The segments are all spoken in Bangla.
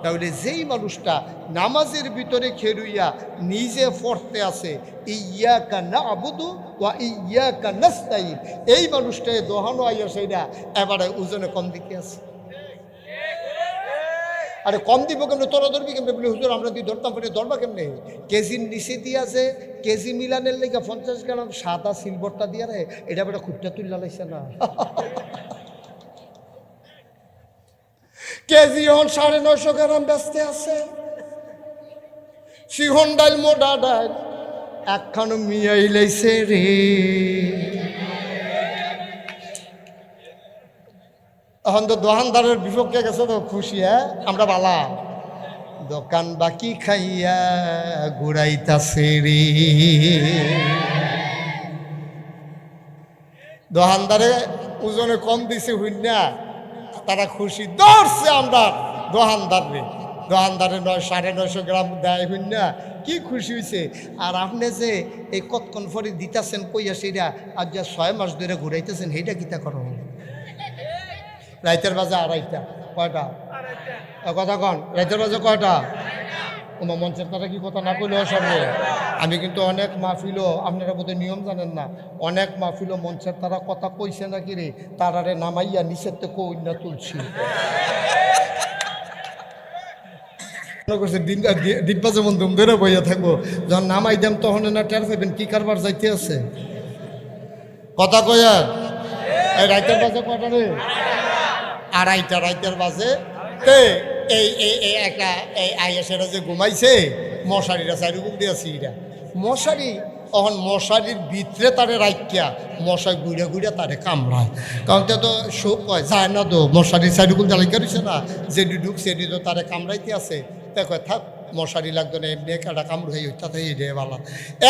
তাহলে যেই মানুষটা নামাজের ভিতরে খেরুইয়া নিজে পড়তে আছে ইয়াকা নাবুদু ওয়া ইয়াকা নাস্তাইন, এই মানুষটাই দোহানো আইয়া সেইটা এবারে ওজনে কম দিকে আছে। আরে কম দিব কেমনে, তোরা ধরবি কেমনে? বলে হুজুর আমরা তুই ধরতাম ফেরে ধরবা কেমনে? কেজির নিচে দিয়ে আছে, কেজি মিলানের লেগে 50 গ্রাম সাদা সিলভারটা দিয়ে রে এটা বেটা খুঁটটা তুললা লাইছে না। কেজি হন 950 গ্রাম বেচতে আছে। সিহন ডাইল মোটা ডাইল একখানো মিয়াই লাইছে রে। এখন তো দোকানদারের বিপক্ষে গেছে তো খুশি, হ্যাঁ আমরা বালা দোকান বাকি খাইয়া ঘুরাইতাছে রে। দোকানদারে ওজনে কম দিছে হইনা তারা খুশি, ধরছে আমরা দোকানদারে 950 গ্রাম দেয় হইনা কি খুশি হয়েছে। আর আপনি যে এই কতক্ষণ ফরি দিতেছেন কইয়া সেইটা আর যা 6 মাস ধরে ঘুরাইতেছেন সেইটা কিতা করো? রাইতের বাজে 2:30 কয়টা কথা কন? রাইতের বাজে কয়টা? ওমা মঞ্চের তারা কি কথা না কইলেও সঙ্গে আমি কিন্তু অনেক মাহফিলও, আপনারা বোধহয় নিয়ম জানেন না, অনেক মাহফিলও মঞ্চের তারা কথা কইছে নাকি রে তারারে নামাইয়া নিচের তো কইনা তুলছি। দিব্বা যেমন দুম ধরে বইয়া থাকবো, যখন নামাই দেম তখন না টের পাইবেন কি কারবার যাইতে আছে। কথা কয়ার এই রাইতের বাজে কয়টা রে? 2:30 রাইতের বাজে। এই একটা এই আইএসেরা যে ঘুমাইছে মশারিরা চারিরকম দিয়েছি এটা মশারি, তখন মশারির ভিতরে তারে রাখিয়া মশাই ঘুরে ঘুরে তারে কামড়ায়। কারণ তো শোক হয় যায় না তো, মশারি চারিরকম জ্বালাইকা রয়েছে না, যেটি ঢুকছে সেটি তো তারে কামড়াইতে আছে। দেখো থাক মশারি লাগতো না, এমনি একটা কামড় হয়ে ওইটা থেকে রে বালা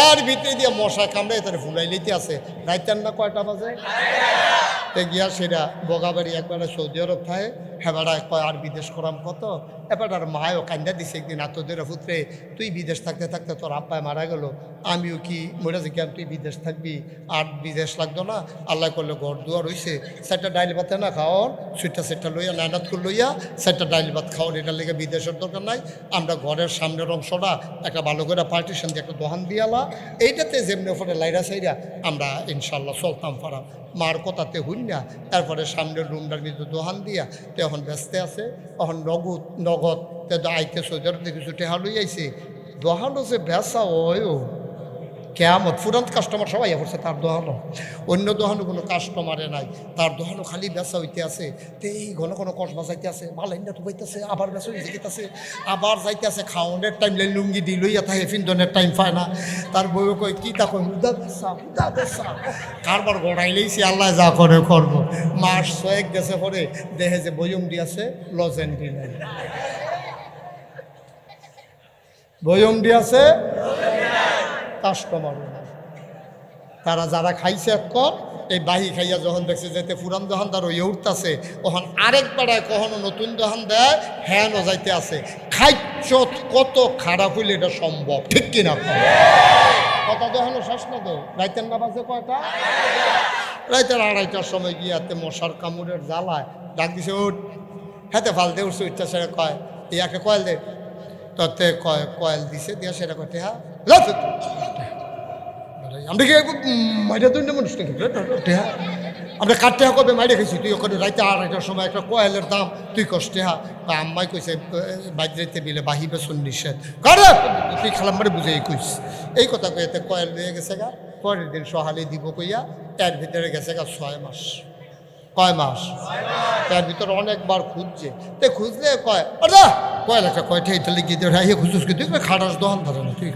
এর ভিতরে দিয়ে মশা কামড়াই তারে ফুলাই লইতে আছে। রাইতের না কয়টা বাজে গিয়া সেটা বগাবাড়ি একবারে সৌদি আরব থাকে, হেবারা কয় আর বিদেশ করাম কত। এবার আর মায়ও কান্দা দিছে একদিন, তোদের পুত্রে তুই বিদেশ থাকতে থাকতে তোর আব্বায় মারা গেল, আমিও কি মরে যে তুই বিদেশ থাকবি, আর বিদেশ লাগতো না, আল্লাহ করলে ঘর দুয়ার হইছে, 4টা ডাইল ভাতে না খাওয়ার, সুইটা লইয়া নানাত করে লইয়া 4টা ডাইল ভাত খাওয়ার, এটার লেগে বিদেশের দরকার নাই। আমরা ঘরের সামনের অংশটা একটা ভালো করে পার্টিশন দিয়ে একটা দোকান দিয়ালা, এইটাতে যেমনি ওপরে লাইরা সাইরা আমরা ইনশাল্লাহ চলতাম পারাম। মার কথাতে হইন না, তারপরে সামনের রুমটার ভিতরে দোকান দিয়া তো এখন ব্যস্ত আছে, এখন নগদ আইতে সৌদি কিছু টেহা লই আইছে। দোকানও যে বেচা ওয়ও কেমন ফুরান্ত কাস্টমার সবাই পড়ছে তার দোকানও, অন্য দোকানও কোনো কাস্টমারে নাই, তার দোকানও খালি বেচা হইতে আছে। তো এই ঘন ঘন কসবা যাইতে আছে, মালাইনটা টুবাইতেছে, আবার বেচা হয়ে যেতেছে, আবার যাইতে আছে, খাওয়ানোর টাইম লুঙ্গি দি লইয়া থাকে, ফিন্দনের টাইম পায় না। তার বউ কই কি তা কই হুদা বেচা কারবার গড়াই লইছি, আল্লাহ যা করে করবো। মাস 6 গেছে পরে দেখে যে বয়ম দিয়াছে লজেন দি নাই, বয়ম দিয়াছে কাস্টমার। তারা যারা খাইছে এক কর এই বাহি খাইয়া যখন দেখছে যেতে পুরান দোকানদার ওই উঠতেছে, তখন আরেক পাড়ায় কখনো নতুন দোকান দেয় হ্যানও যাইতে আছে। খাইছ কত খারাপ হইলে এটা সম্ভব, ঠিক কিনা? কথা দোকানও শেষ না তো। রাইতের না বাজে কয়টা? রাইতের 2:30টার সময় গিয়াতে মশার কামড়ের জ্বালায় ডাক দিছে, উঠ হাতে ফাল দে, উঠছে উঠতে সেটা কয় ইয়াকে কয়েল দে, তাতে কয়েল দিছে দিয়া সেটা কয় টেহা আমরা কি মাইরা দুই মানুষ টেহা আমরা কাটতে কবে মাইরে খাইছি, তুই ওখানে রাইতে 2:30টার সময় একটা কয়েলের দাম তুই কষ্টে হা। আম্মাই কইছে বাইর রাইতে বিলে বাহিবে শুননিস কারে তুই খালাম মারে বুঝেই কইস এই কথা কইতে কয়েল নিয়ে গেছে গা। পরের দিন সহালে দিব কইয়া এর ভিতরে গেছে গা 6 মাস। কয় মাস? তার ভিতরে অনেকবার খুঁজছে, তো খুঁজলে কয় আরে কয়েল একটা কয়টা এটা লিখে দিয়ে রাইয়ে খুঁজুস কি তুই খাটাস দোকান ধরে না, তুই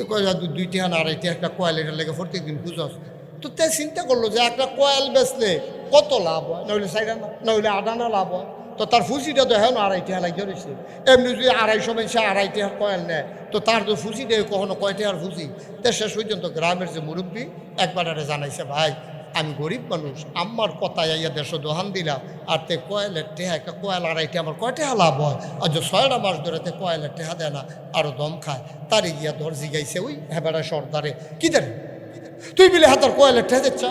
কয় 2টি আর 2.5টি একটা কয়েল এটা লেগে প্রত্যেক দিন খুঁজস। তো তাই চিন্তা করলো যে একটা কয়েল বেচলে কত লাভ হয়, নইলে 4 আনা নইলে 8 আনা লাভ হয়। তো তার ফুসিটা তো হ্যাঁ 2.5 লাগিয়ে রয়েছে। এমনি যদি 250 মানুষ 2.5 কয়েল নেয় তো তার তো ফুসি দেয় কখনো কয়টা আর ফুসি। তো শেষ পর্যন্ত গ্রামের যে মুরব্বী একবার জানাইছে, ভাই আমি গরিব মানুষ, আমার কথায় আইয়া 150 দোকান দিলাম, আর তে কয়েলের টেহা একটা কয়েল 2.5 আমার কয়টা লাভ হয়, আর যে 6টা মাস ধরে তে কয়েলের টেহা দেয় না আরও দম খায়। তারে গিয়া ধর জিগাইছে ওই হেবারা সর্দারে, কি দেন তুই বিলে হাতার কয়েলের টেহা দিচ্ছ,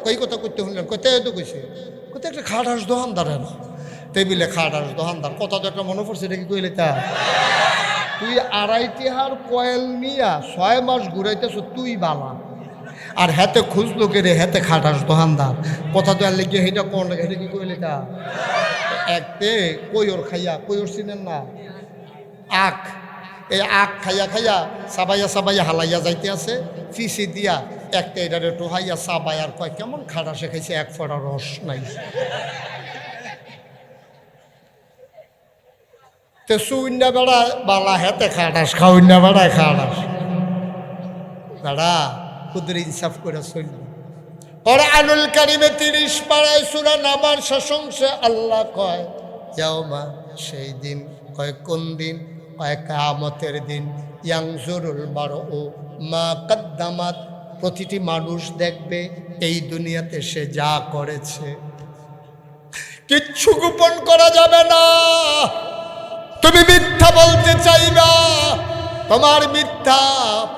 কই কথা করতে শুনলেন, কোথায় তো কইছে কোথায় একটা খাটাস দোকানদারে না টেবিলে খাটাস দোকানদার কথা তো একটা মনে পড়ছে, এটা কি কইলে তা? তুই আড়াইটি হার কয়েল নিয়া 6 মাস ঘুরাইতেছ তুই বালা, আর হেতে খুঁজলো কে রে, হেতে খাটাস দোকানদার কথা তো আর লেগে হেটা কোন হেটা কি কইলে তা? একতে কইর খাইয়া, কইর চিনেন না? আখ, এই আখ খাইয়া খাইয়া সাবাইয়া সাবাইয়া হালাইয়া যাইতে আছে, ফিসি দিয়া একটা এটারে টোহাইয়া সাবাই আর কয় কেমন খাটা শেখাইছে, এক ফোঁটা রস নাই। তে সুইন্যা বেড়া বালা হেতে খাটাস, খাউন্যা বেড়ায় খাটাস বেড়া, কুদরে ইনসাফ করে চলল। কোরআনুল কারিমে 30 পারায় সূরা নামার শেষ অংশে আল্লাহ কয় ইয়াউমা, সেই দিন, কয় কোন দিন, কয় কিয়ামতের দিন, ইয়ানজুরুল মারউ মা কদ্দামাত, প্রতিটি মানুষ দেখবে এই দুনিয়াতে সে যা করেছে, কিচ্ছু গোপন করা যাবে না। তুমি মিথ্যা বলতে চাইবা, তোমার মিথ্যা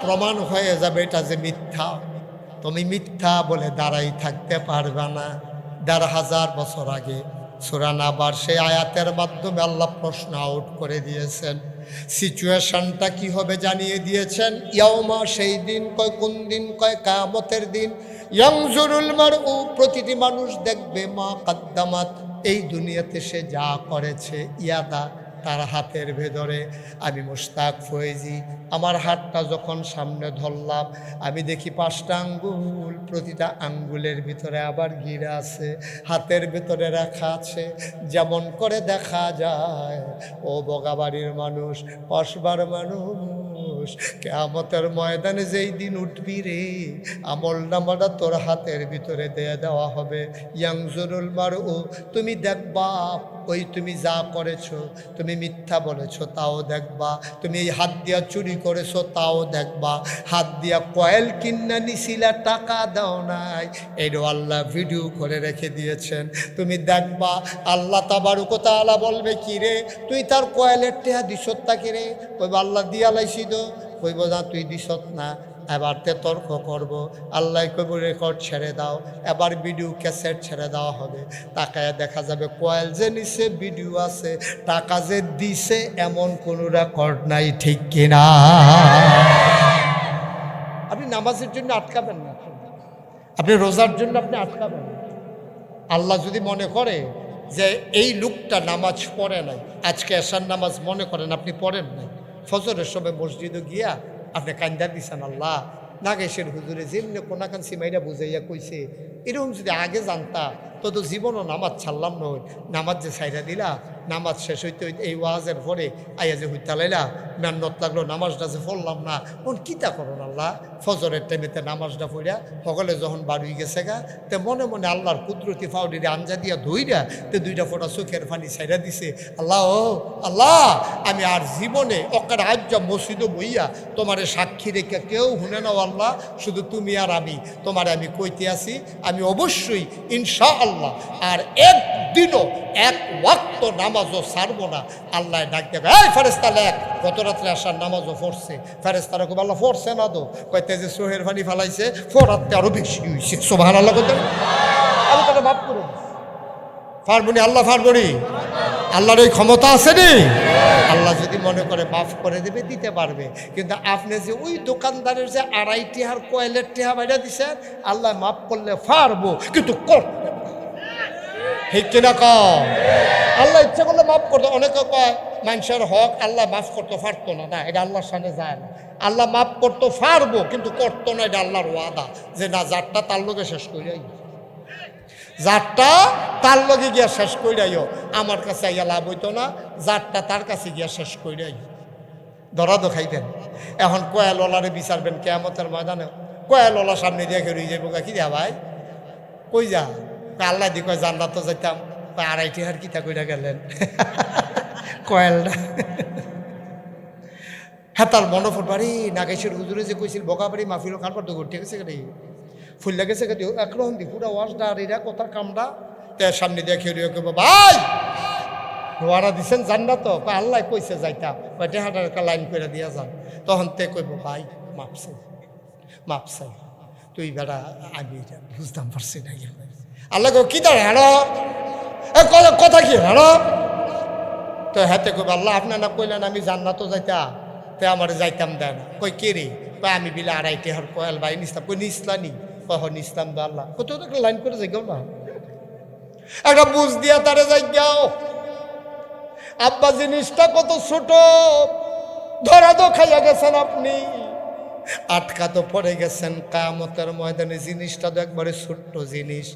প্রমাণ হয়ে যাবে এটা যে মিথ্যা, তুমি মিথ্যা বলে দাঁড়াই থাকতে পারবে না। ১,৫০০ বছর আগে সূরা নাবার সেই আয়াতের মাধ্যমে আল্লাহ প্রশ্ন আউট করে দিয়েছেন, সিচুয়েশনটা কি হবে জানিয়ে দিয়েছেন। ইয়াউমা, সেই দিন, কয় কোন দিন, কয় কিয়ামতের দিন, ইয়ানজুরুল মারউ, প্রতিটি মানুষ দেখবে মা কদ্দামাত, এই দুনিয়াতে সে যা করেছে, ইয়াদা, তার হাতের ভেতরে। আমি মুশতাক ফয়েজি, আমার হাতটা যখন সামনে ধরলাম আমি দেখি 5টা আঙ্গুল, প্রতিটা আঙ্গুলের ভিতরে আবার গিরা আছে, হাতের ভেতরে রাখা আছে। যেমন করে দেখা যায় ও বগাবাড়ির মানুষ, কসবার মানুষ, কিয়ামতের ময়দানে যেই দিন উঠবি রে, আমল নামাটা তোর হাতের ভিতরে দিয়ে দেওয়া হবে। ইয়ানজুরুল মারউ, তুমি দেখবা ওই তুমি যা করেছো, তুমি মিথ্যা বলেছো তাও দেখবা, তুমি এই হাত দিয়া চুরি করেছো তাও দেখবা, হাত দিয়া কয়েল কিনা নিছিলা টাকা দাও নাই, এরও আল্লাহ ভিডিও করে রেখে দিয়েছেন, তুমি দেখবা। আল্লাহ তাবারক ওয়া তাআলা বলবে কি রে, তুই তার কয়েলের টেহা দিছত তাকে রে, কইব আল্লাহ দিয়া লাইছি তো, কইব না তুই দিছত না। এবার তে তর্ক করব, আল্লাহ কইব রেকর্ড ছেড়ে দাও, এবার ভিডিও ক্যাসেট ছেড়ে দেওয়া হবে, তাকায় দেখা যাবে কয়েল যে নিছে ভিডিও আছে, টাকা যে দিছে এমন কোনো রেকর্ড নাই, ঠিক কিনা? আপনি নামাজের জন্য আটকাবেন না, আপনি রোজার জন্য আপনি আটকাবেন না। আল্লাহ যদি মনে করে যে এই লোকটা নামাজ পড়ে নাই, আজকে এশার নামাজ মনে করেন আপনি পড়েন নাই, ফজরের সময় মসজিদে গিয়া আপনি কান্দা দিছেন, আল্লাহ নাগেশের হুজুরে যেমনি কোনাকান সিমাইরা বুঝাইয়া কইছে, এরকম যদি আগে জানতা তো জীবনও নামাজ ছাড়লাম নয়, নামাজ যে ছাইরা দিলা, নামাজ শেষ হইতে হইতে এই ওয়াজের পরে আইয়া যে হইতা লাইলা, মেহনত লাগলো, নামাজটা যে পড়লাম না, কোন কিতা করুন আল্লাহ। ফজরের টাইমেতে নামাজটা পড়িয়া সকলে যখন বাড়ি গেছে গা, তে মনে মনে আল্লাহর কুদরতি ফাউডিরে আঞ্জা দিয়া ধইরা তে 2টা ফোঁটা চোখের পানি ছাইরা দিছে, আল্লাহ ও আল্লাহ, আমি আর জীবনে অকার আজ্জা মসজিদে বইয়া তোমারে সাক্ষী রেখে কেউ শুনে নাও আল্লাহ, শুধু তুমি আর আমি, তোমারে আমি কইতে আসি, আমি অবশ্যই ইনশাআল্লাহ আর একদিনও এক ওয়াক্ত নামাজও ছাড়বো না। আল্লাহ ডাক দেবে, এই ফেরেশতা লেখ, গত রাত্রে আসার নামাজও পড়ছে। ফেরেশতারা কইবে আল্লাহ পড়ছে না তো, কইতে যে সোহের পানি ফেলাইছে, ফোরাতে আরো বেশি হইছে, সুবহানাল্লাহ কইতে আমি তাকে মাফ করব পারবনি, আল্লাহ পারবনি, আল্লাহর এই ক্ষমতা আছে নি। আল্লাহ যদি মনে করে মাফ করে দেবে, দিতে পারবে, কিন্তু আপনি যে ওই দোকানদারের যে 2.5 টিহার কয়েলের টেহা বাইরা দিছেন, আল্লাহ মাফ করলে পারবো, কিন্তু করতে ঠিক কিনা কম। আল্লাহ ইচ্ছা করলে মাফ করতো, অনেকে কয় মানুষের হক আল্লাহ মাফ করতে পারতো না, না এটা আল্লাহর সামনে যায় না। আল্লাহ মাফ করতে পারবো কিন্তু করতো না, এটা আল্লাহর ওয়াদা, যে না যারটা তার লোকে শেষ করিয়াই, যারটা তার লগে গিয়া শেষ করিয়াইও, আমার কাছে আইয়া লাভ হইতো না, যারটা তার কাছে গিয়া শেষ করিয়াই ধরা তো খাইতেন। এখন কয়ালওয়ালারে বিচারবেন কিয়ামতের ময়দানে, কয়ালওয়ালা সামনে দিয়ে খেয়ে যাইব, কি দেয়া ভাই কই যা, আল্লাহ দি কয় জান্নাত তো যাইতাম, 2.5 টিহার কিতা কইরা গেলেন কয়েলটা। হ্যাঁ তার মনে ফুটবাড়ি নাগেশের হুজুরে যে কইছিল বগাবাড়ি মাহফিল খানবার তো ঠিক আছে কেটে ফুল লাগেছে কেটে একরকম দি পুরা ওয়াশটা আর এরা কথার কামটা তার সামনে দিয়ে খেয়ে কেব ভাই রোয়ারা দিছেন জান্নাত তো, আল্লাহ কইছে যাইতাম, টেহাটার একটা লাইন করে দিয়া যান। তখন তে কইব ভাই মাপছে মাপছে, তুই বেড়া আমি বুঝতাম পারছি না। আল্লাহ কো কি দাঁড়া, হ্যালো কথা কি হারো তো হাতে কই আল্লাহ আপনার না কইলেন আমি জান্নাতও যাইতা তে আমার যাইতাম দেন কই কে রে কই আমি বিলে আড়াইটে হর কয়াল ভাই নিস্তাম কই নিসলানি কহ নিসলাম দা আল্লাহ কত একটা লাইন করে যাই না একটা বুঝ দিয়া তারে যাই যাও আব্বা জিনিসটা কত ছোট ধরা তো খাইয়া গেছেন আপনি আটকা তো পড়ে গেছেন কিয়ামতের ময়দানে জিনিসটা তো একবারে ছোট্ট জিনিস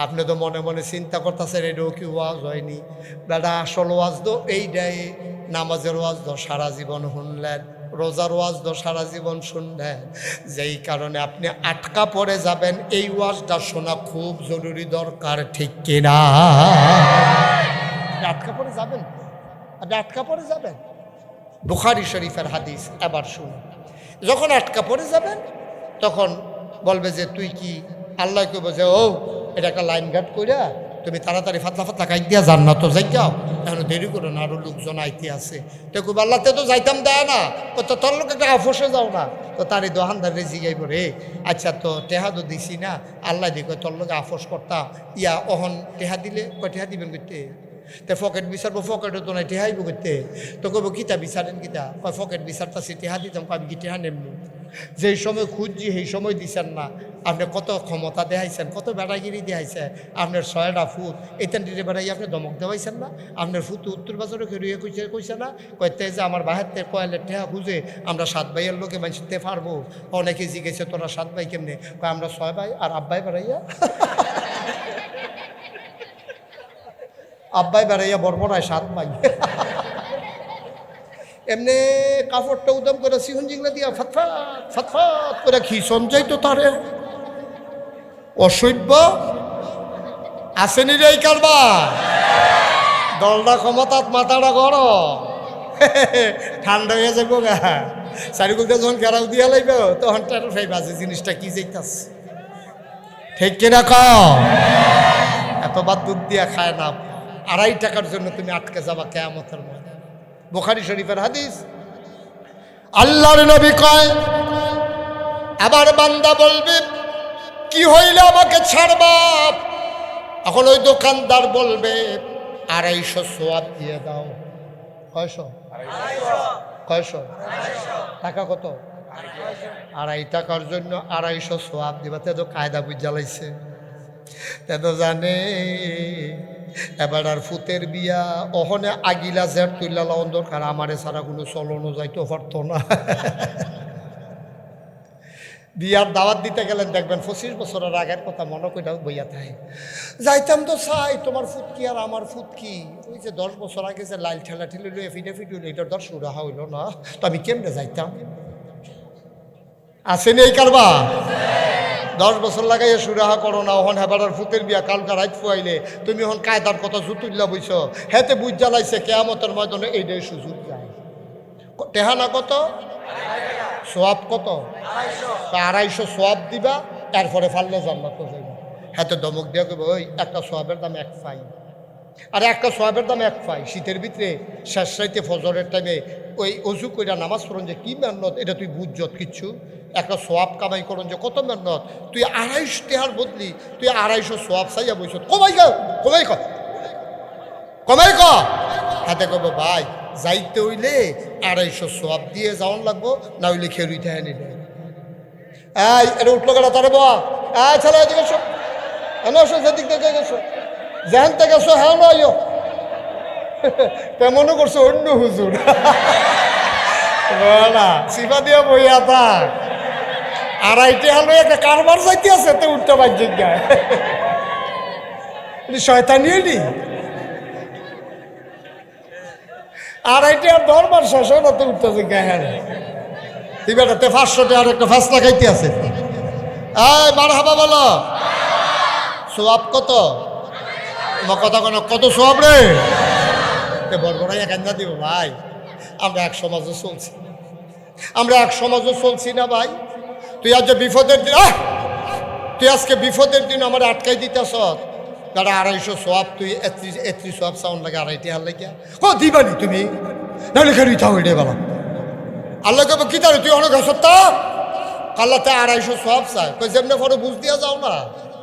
আপনি তো মনে মনে চিন্তা করতেছেন এটাও কি ওয়াজ হয়নি দাদা আসল ওয়াজ তো এইটাই নামাজের ওয়াজ তো সারা জীবন শুনলেন রোজার ওয়াজ তো সারা জীবন শুনলেন যেই কারণে আপনি আটকা পড়ে যাবেন এই ওয়াজটা শোনা খুব জরুরি দরকার ঠিক কিনা আটকা পড়ে যাবেন আপনি আটকা পড়ে যাবেন বুখারী শরীফের হাদিস এবার শুনুন যখন আটকা পড়ে যাবেন তখন বলবে যে তুই কি আল্লাহ কইব যে ও এটা একটা লাইন গার্ড কইরা তুমি তাড়াতাড়ি ফাতলা ফাতলা খাই দিয়া জান্নাত যাই যাও এখন দেরি করো না আরো লোকজন আইতে আছে তো কইব আল্লাহ তো যাইতাম দেয় না তো তোর লোক একটা আফসে যাও না তো তার এই দোকানদারে জিগাইব রে আচ্ছা তো টেহা তো দিছি না আল্লাহ দি কয় তোর লোক আফস করতা ইয়া অহন টেহা দিলে কয় টেহা দিবেন করতে তো পকেট বিচারবো পকেটও তো নাই টেহাইব করতে তো কইব কিতা বিচারেন কিতা কয় পকেট বিচারতাছি টেহা দিতাম আমি কি টেহা নেমনি যেই সময় খুঁজছি সেই সময় দিছেন না আপনি কত ক্ষমতা দেখাইছেন কত বেড়াগিরি দেখাইছে আপনার 6টা ফুট এইটান দিতে বেড়াই আপনি দমক দেওয়াইছেন না আপনার ফুট উত্তর বাজারে খেয়ে কইছে না কইতে যে আমার বাহাতে কয়েলের ঠেহা খুঁজে আমরা 7 ভাইয়ের লোকে মানতে পারবো অনেকে জিজ্ঞেসে তোরা 7 ভাই কেমনে কয় আমরা 6 ভাই আর আব্বাই বেড়াইয়া আব্বাই বেড়াইয়া বড়বড়ায় 7 ভাই এমনি কাপড়টা উদম করে সিহন জিংলা দিয়া ফটফট ফটফট করে খিসন যাইতো তারে অসভ্য আসেনি রে এই কারবার দলটা ক্ষমতাত মাথাটা গরম ঠান্ডা হয়ে যাবো গা চারিগুলতে যখন গেরাও দিয়া লাইব তখন টাটা ফাই বাজে জিনিসটা কি যাইতাস ঠিক কিনা এতবার দুধ দিয়া খায় না 2.5 টাকার জন্য তুমি আটকে যাবা কিয়ামতের ময়দানে বুখারী শরীফের হাদিস আল্লাহর নবী কয় আবার বান্দা বলবে কি হইলে আমাকে ছাড়বা এখন ওই দোকানদার বলবে 250 সওয়াব দিয়ে দাও কয়শো টাকা কত 2.5 টাকার জন্য 250 সওয়াব দিবা তে তো কায়দা বুঝালাইছে তে তো জানে এবার আর ফুতের বিয়া ওখানে আগিলা জের তুইলা লাউন দরকার আমারে ছাড়া কোনো চলনো যাইতে পারতো না বিয়ার দাওয়াত দিতে গেলেন দেখবেন 25 বছরের আগের কথা মনে করে বইয়া থাকে যাইতাম তো চাই তোমার ফুট কি আর আমার ফুট কি ওই যে 10 বছর আগে যে লাইল ঠেলা ঠেলে লইয়া ফিটে ফিট হইল এটার দর সুরাহা হইল না তো আমি কেমনে যাইতাম আসেনি এই কারবা 10 বছর লাগাইয়া সুরাহা করো না ওহন হেবার ফুতের বিয়া কালকা রাত ফুয়াইলে তুমি হন কায়দার কথা জুতুল্লা বইছ হেতে বুঝ জ্বালাইছে কেয়ামতের ময়দানে এইটাই সুযোগ যায় টেহানা কত সোয়াব কত 250 সোয়াব দিবা এরপরে ফাললে জান্নাত যাইবা হেতে দমক দিয়া কইব ওই একটা সোয়াবের দাম 1 পাই আর একটা সোয়াবের দাম 1 পাই শীতের ভিতরে শেষ রাইতে ফজরের টাইমে ওই অজু কইরা নামাজ পড়ন যে কি মেহনত এটা তুই বুঝছত কিচ্ছু একটা সোয়াব কামাই করুন যে কত মেহনত তুই 250 টাকার বদলি তুই 250 সোয়াব চাইয়া বইছ কমাই ক হাতে কব ভাই যাইতে হইলে 250 সোয়াব দিয়ে যাওয়ান লাগবো না হইলে খেরুই থাকে নিলে এই এটা উঠলো কেনা তারে বা ছেলে এদিকে এসো এনে এসো যেদিক থেকে গেছো যেখান থেকে গেছো হ্যাঁ নয় তেমনও করছো অন্য হুজুর না সিফা দিয়া বইয়া থাক 2.5 টাকা একটা কারবার যাইতে আছে তো উঠতে পার জিজ্ঞায় শয়তানি নি 2.5 টাকার দরবার শেষ হয় না তো উঠতে জিজ্ঞায় হ্যাঁ তুই বেটাতে 500 টাকার একটা ফাঁসলা খাইতে আছে মারহাবা বলো সোয়াব কত তোমার কথা কোনো কত সোয়াব রে বড়বড়াই একান্দা দিব ভাই আমরা এক সমাজও চলছি না ভাই তুই আজ বিপদের দিন তুই আজকে বিপদের দিন আমার আটকাই দিতেছ তারা 250 সোয়াব তুই 31 সোয়াব সাউন্ড লাগে 2.5 টাকা লাগিয়া দিবানি তুমি নাহলে খেয়ে থাও এটাই বলা আল্লাহ কব কি তারে তুই অনেক সত্তা আল্লাহ তে 250 সোয়াব চায় কই যেমনি পরে বুঝ দিয়া যাও না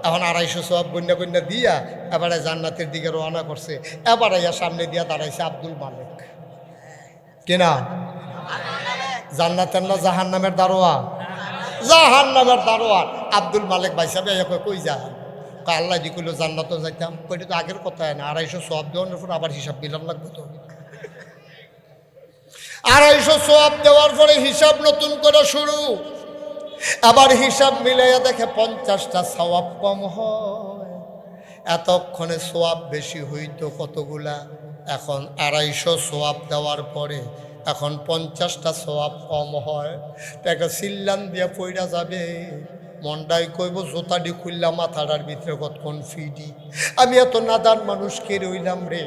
এখন 250 সওয়াব গন্যা গন্যা দিয়া এবারে জান্নাতের দিকে রওনা করছে। এবারে সামনে দিয়া দাঁড়াইছে আব্দুল মালিক। কেনা জান্নাতের না জাহান্নামের দারোয়ান? জাহান্নামের দারোয়ান আব্দুল মালিক ভাই সাহেব কই যা? আল্লাহ দি কইল জান্নাত যাইতাম। কইটা তো আগের কথা না, 250 সওয়াব দেওয়ার পর আবার হিসাব মিলান লাগবে তো। 250 সওয়াব দেওয়ার পরে হিসাব নতুন করে শুরু। আবার হিসাব মিলাইয়া দেখে 50টা সওয়াব কম হয়। এতক্ষণে সওয়াব বেশি হইতো কতগুলা, এখন 250 সওয়াব দেওয়ার পরে এখন 50টা সওয়াব কম হয়। তাকে সিল্লান দিয়া পইরা যাবে। মন্ডাই কইব জোতাডি খুললাম মাথাটার ভিতরে কতক্ষণ ফিডি। আমি এত নাদান মানুষ কে রইলাম রে,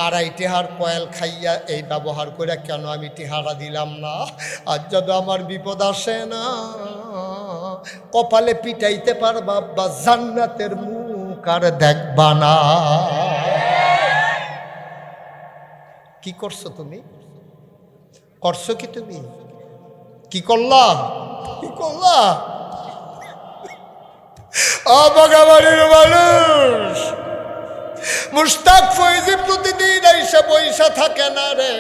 2.5 টেহার কয়েল খাইয়া এই ব্যবহার করে কেন আমি টেহারা দিলাম না? আর যদি আমার বিপদ আসে না, কপালে পিটাইতে পারবা বা জান্নাতের মুখ আর দেখবা না। কি করছো তুমি? করছো কি তুমি? কি করলা? কি করলা? বাগাবাড়ির মানুষ মুশতাক ফৈজি প্রতিদিন আইসা বইসা থাকে না রে।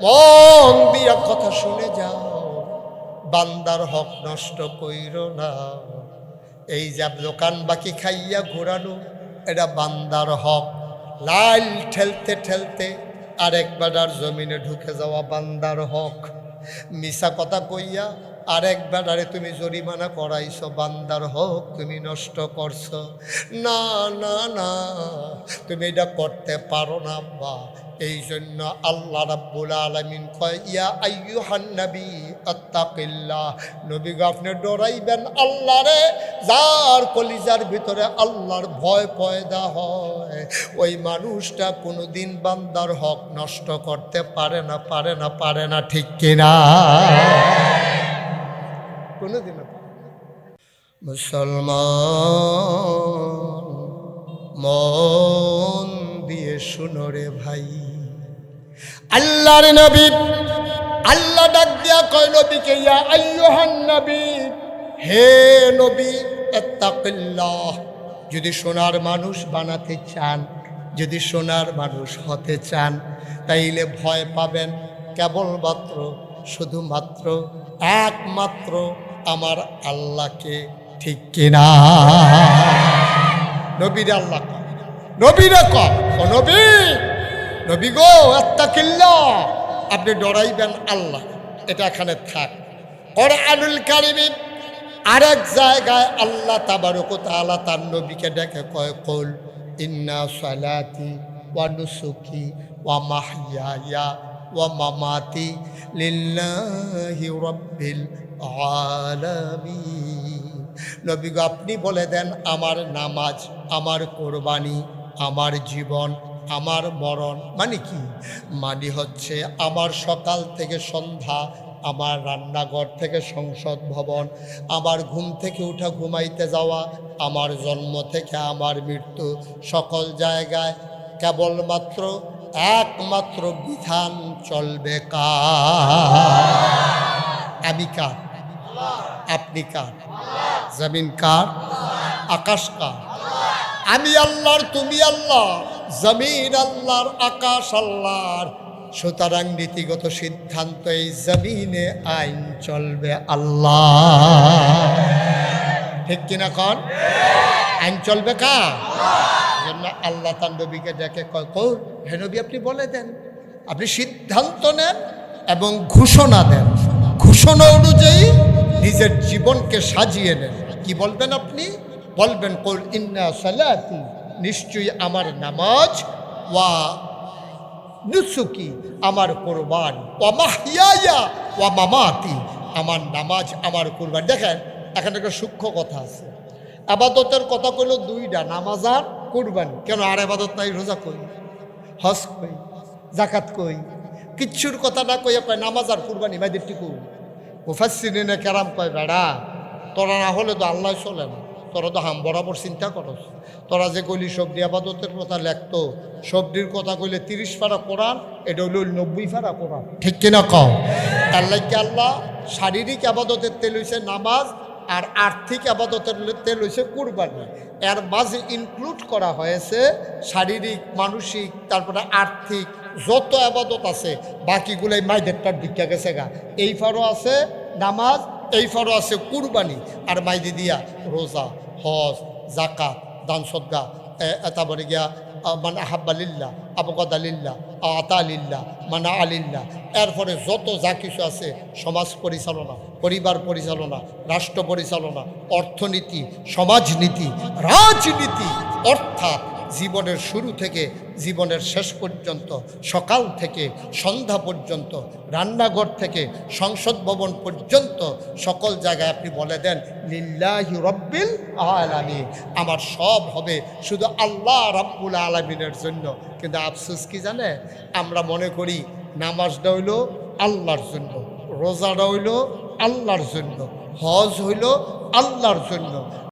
মন দিয়া কথা শুনে যাও, বান্দার হক নষ্ট কইরো না। এই যে দোকান বাকি খাইয়া ঘোরানো, এটা বান্দার হক। লাইল ঠেলতে ঠেলতে আরেক বেড়ার জমিনে ঢুকে যাওয়া বান্দার হক। মিছা কথা কইয়া আরেক বেড়ারে তুমি জরিমানা করাইছো, বান্দার হক তুমি নষ্ট করছো। না না না, তুমি এটা করতে পারো না বা। এই জন্য আল্লাহ রাব্বুল আলামিন কয় ইয়া আইয়ুহান নবী আত্তাকিল্লাহ। নবী গো আপনি ডরাইবেন আল্লাহরে। যার কলিজার ভিতরে আল্লাহর ভয় পয়দা হয়, ওই মানুষটা কোনোদিন বান্দার হক নষ্ট করতে পারে না, পারে না, পারে না। ঠিক কিনা? কোনোদিন মুসলমান মন দিয়ে শুনো রে ভাই, আল্লাহর নবী, আল্লাহ ডাক দিয়া কয় নবীকে ইয়া আইয়ুহান নবী, হে নবী ইত্তাকিল্লাহ। যদি সোনার মানুষ বানাতে চান, যদি সোনার মানুষ হতে চান, তাইলে ভয় পাবেন কেবলমাত্র শুধুমাত্র একমাত্র আমার আল্লাহকে। ঠিক কিনা? নবীর আল্লাহ নবীরা কম নবী, নবী গো আত্তাকিল্লাহ, আপনি ডরাইবেন আল্লাহ। এটা এখানে থাক। কোরআনুল কারীমে আরেক জায়গায় আল্লাহ তাবারক ওয়া তাআলা তার নবীকে ডেকে কয় কুল ইন্না সালাতি ওয়া নুসুকি ওয়া মাহইয়ায়া ওয়া মামাতি লিল্লাহি রাব্বিল আলামিন। নবী গো আপনি বলে দেন আমার নামাজ, আমার কোরবানি, আমার জীবন, আমার মরণ মানে কি? মানে হচ্ছে আমার সকাল থেকে সন্ধ্যা, আমার রান্নাঘর থেকে সংসদ ভবন, আমার ঘুম থেকে উঠা ঘুমাইতে যাওয়া, আমার জন্ম থেকে আমার মৃত্যু, সকল জায়গায় কেবলমাত্র একমাত্র বিধান চলবে কার? আমি কার? আপনি কার? জমিন কার? আকাশ কার? আমি আল্লাহর, তুমি আল্লাহ। জমিন আল্লাহর, আকাশ আল্লাহর। সুতরাং নীতিগত সিদ্ধান্ত এই জমিনে আইন চলবে আল্লাহ। ঠিক কিনা কন? আইন চলবে কার? আল্লাহ তার নবীকে ডেকে কয় কই হে নবী আপনি বলে দেন, আপনি সিদ্ধান্ত নেন এবং ঘোষণা দেন। ঘোষণা অনুযায়ী নিজের জীবনকে সাজিয়ে নেন। কি বলবেন আপনি? বলবেন কুল ইন্না সালাতি, নিশ্চয়ই আমার নামাজ, ওয়া নুসুকি, আমার কোরবান, ওয়া মাহইয়ায়া ওয়া মামাতি, আমার নামাজ, আমার কোরবান। দেখেন এখানে একটা সূক্ষ্ম কথা আছে। আবাদতের কথা কইল দুইটা, নামাজ আর কোরবানি। কেন আর আবাদত নাই? রোজা কই, হজ কই, জাকাত কই, কিচ্ছুর কথা না কইয়া কয় নামাজ আর কোরবানি। মাইদের টিকু মুফাসসিরিনে কেরাম কয় বেড়া তোরা না হলে তো আল্লাহ চলে না। তোরা তো হাম বরাবর চিন্তা করস। তোরা যে কইলি সবজি আবাদতের কথা লেখতো, সবজির কথা কইলে 30 পারা কোরআন, এটা হইল 90 পারা কোরআন। ঠিক কিনা কও? আল্লাহ কি আল্লাহ শারীরিক আবাদতের তেল হইছে নামাজ, আর আর্থিক আবাদতের তেল হয়েছে কুরবানি। এর মাঝে ইনক্লুড করা হয়েছে শারীরিক, মানসিক, তারপরে আর্থিক যত আবাদত আছে বাকিগুলোই মাইদেরটার ভিক্ষা গেছে গা। এই ফারও আছে নামাজ, এই ফারও আছে কুরবানি, আর মাইদি দিয়া রোজা, হজ, জাকাত, দান সদ্গা, তারপরে গিয়া মানে আহাব্বালিল্লা, আবগদালিল্লা, আতালিল্লা, মানা আলিল্লা। এরপরে যত যা কিছু আছে সমাজ পরিচালনা, পরিবার পরিচালনা, রাষ্ট্র পরিচালনা, অর্থনীতি, সমাজনীতি, রাজনীতি, অর্থাৎ জীবনের শুরু থেকে জীবনের শেষ পর্যন্ত, সকাল থেকে সন্ধ্যা পর্যন্ত, রান্নাঘর থেকে সংসদ ভবন পর্যন্ত সকল জায়গায় আপনি বলে দেন লিল্লাহি রব্বিল আলামিন। আমার সব হবে শুধু আল্লাহ রাব্বুল আলামিনের জন্য। কিন্তু আফসোস কি জানে, আমরা মনে করি নামাজটা হইল আল্লাহর জন্য, রোজাটা হইল আল্লাহর জন্য, হজ হইল আল্লাহর জন্য,